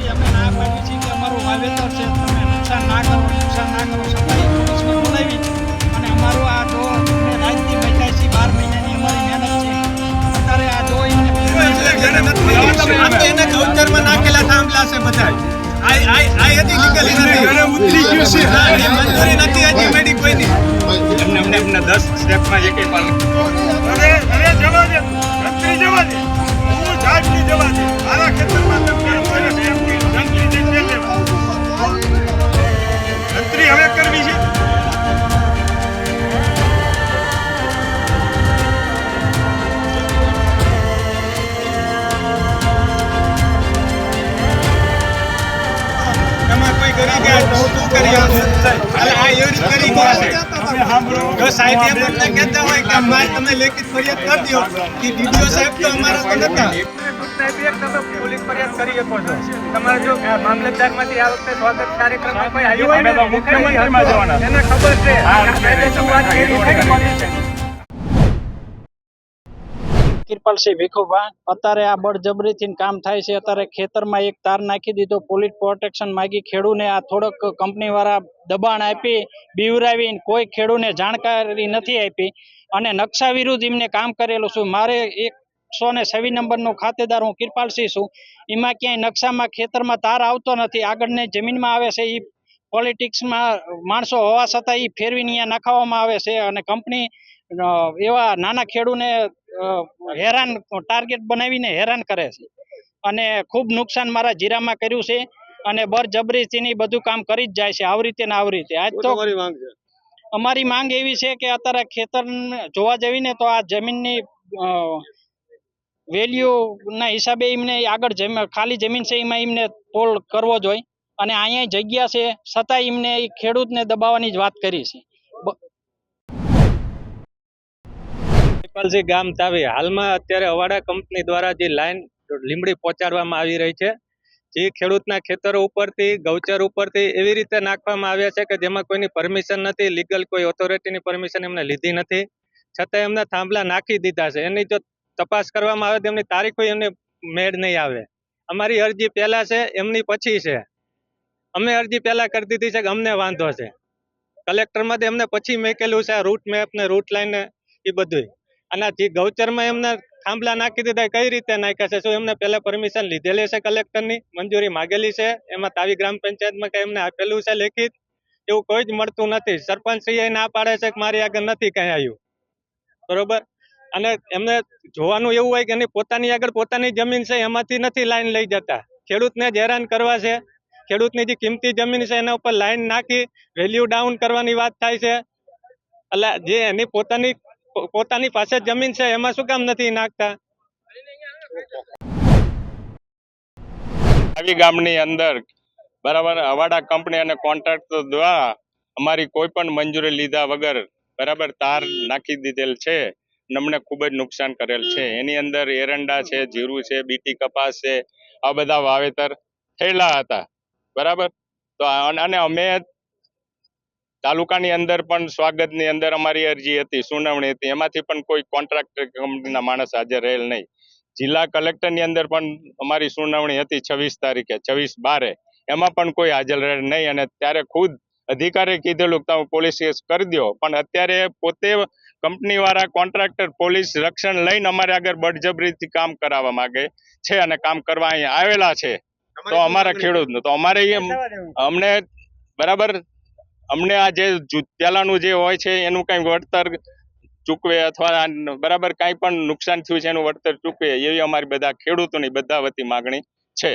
અમે ના પાડી છે કે અમારું વાવેતર છે, તમે નુકસાન ના કરો, સફાઈ પોલીસને બોલાવી અને અમારું આ જો રાજ્ય મહિલા છે 12 મહિનાની અમારી મહેનત છે. અત્યારે આ જો એને ગૌચરમાં નાખેલા થાંભલા છે બધા. આ હતી લીગલી નથી, ઉતરી ગયું છે, મંજૂરી નથી હજી મળી કોઈની. એમને 10 સ્ટેપમાં જે કંઈ પાલન અરે જવા દે, મંત્રી જવા દે, હું જાતની જવા દે. મારા ખેતરમાં મંત્રી હવે કરવી છે. લેખિત ફરિયાદ કરી દો કે ડીડીઓ સાહેબ તો અમારા તો નતા. પોલીસ ફરિયાદ કરી શકો છો. તમારે જો મામલતદારમાંથી આ વખતે સ્વાગત કાર્યક્રમમાં કોઈ આવ્યું હોય ને મુખ્યમંત્રીમાં જવાના એને ખબર છે. કિરપાલસિંહ ભીખુભા, અત્યારે આ બળજબરીથી કામ થાય છે. અત્યારે ખેતરમાં એક તાર નાખી દીધો, પોલીસ પ્રોટેક્શન માગી, ખેડૂને આ થોડોક કંપનીવાળા દબાણ આપી બીવરાવીને કોઈ ખેડૂને જાણકારી નથી આપી અને નકશા વિરુદ્ધ એમને કામ કરેલું છું. મારે 126 નંબરનો ખાતેદાર હું કિરપાલસિંહ છું. એમાં ક્યાંય નકશામાં ખેતરમાં તાર આવતો નથી, આગળની જમીનમાં આવે છે. એ પોલિટિક્સમાં માણસો હોવા છતાં એ ફેરવીને અહીંયા નખાવવામાં આવે છે અને કંપની એવા નાના ખેડૂને હેરાન ટાર્ગેટ બનાવીને હેરાન કરે છે અને ખૂબ નુકસાન મારા જીરામાં કર્યું છે અને બળજબરીથી બધું કામ કરી જ જાય છે આવી રીતે ને આવી રીતે. આજ તો અમારી માંગ એવી છે કે અત્યારે ખેતર જોવા જવી ને તો આ જમીનની વેલ્યુ ના હિસાબે એમને આગળ ખાલી જમીન છે એમાં એમને તોલ કરવો જોઈએ અને અહીંયા જગ્યા છે છતાં એમને ખેડૂતને દબાવવાની જ વાત કરી છે. ગામ તાવી હાલમાં અત્યારે અવાડા કંપની દ્વારા જે લાઈન લીમડી પહોંચાડવામાં આવી રહી છે, જે ખેડૂતના ખેતરો ઉપરથી ગૌચર ઉપરથી એવી રીતે નાખવામાં આવ્યા છે કે જેમાં કોઈની પરમિશન નથી, લીગલ કોઈ ઓથોરિટીની પરમિશન એમને લીધી નથી, છતાં એમને થાંભલા નાખી દીધા છે. એની જો તપાસ કરવામાં આવે તો એમની તારીખો એમને મેળ નહીં આવે. અમારી અરજી પહેલા છે, એમની પછી છે. અમે અરજી પહેલા કરી દીધી છે કે અમને વાંધો છે, કલેક્ટરમાં એમને પછી મેકેલું છે આ રૂટ મેપ ને રૂટ લાઈન ને એ બધું. અને જે ગૌચરમાં એમને થાંભલા નાખી દીધા કઈ રીતે નાખ્યા છે? શું એમને પહેલા પરમિશન લીધેલી છે, કલેક્ટરની મંજૂરી માગેલી છે? એમાં તાવી ગ્રામ પંચાયતમાં કઈ એમને આપેલું છે લેખિત? એવું કોઈ જ મળતું નથી. સરપંચશ્રીએ ના પાડે છે કે મારી આગળ નથી કઈ આવ્યું, બરોબર. અને એમને જોવાનું એવું હોય કે એની પોતાની આગળ પોતાની જમીન છે એમાંથી નથી લાઈન લઈ જતા, ખેડૂતને જ હેરાન કરવા છે. ખેડૂતની જે કિંમતી જમીન છે એના ઉપર લાઈન નાખી વેલ્યુ ડાઉન કરવાની વાત થાય છે. એટલે જે એની પોતાની પાસે જમીન છે એમાં શું કામ નથી નાખતા? આવી ગામની અંદર બરાબર અવાડા કંપની અને કોન્ટ્રાક્ટર દ્વારા અમારી કોઈ પણ મંજૂરી લીધા વગર બરાબર તાર નાખી દીધેલ છે અને અમને ખૂબ જ નુકસાન કરેલ છે. એની અંદર એરંડા છે, જીરું છે, બીટી કપાસ છે, આ બધા વાવેતર થયેલા હતા, બરાબર. તો અને અમે તાલુકાની અંદર પણ સ્વાગતની અંદર અમારી અરજી હતી, સુનાવણી હતી, એમાંથી પણ કોઈ કોન્ટ્રાક્ટર કંપનીના માણસ હાજર રહેલ નહીં. જિલ્લા કલેક્ટરની અંદર પણ અમારી સુનાવણી હતી 26 તારીખે 26/12, એમાં પણ કોઈ હાજર રહેલ નહીં. અને ત્યારે ખુદ અધિકારીએ કીધેલું કે તમે પોલીસ કેસ કરી દો, પણ અત્યારે પોતે કંપનીવાળા કોન્ટ્રાક્ટર પોલીસ રક્ષણ લઈને અમારે આગળ બળજબરીથી કામ કરાવવા માંગે છે અને કામ કરવા અહીંયા આવેલા છે. તો અમારા ખેડૂતનું તો અમારે અમને બરાબર અમને આ જે પહેલાનું જે હોય છે એનું કઈ વળતર ચૂકવે અથવા બરાબર કાંઈ પણ નુકસાન થયું છે એનું વળતર ચૂકવે એવી અમારી બધા ખેડૂતોની બધા વતી માગણી છે.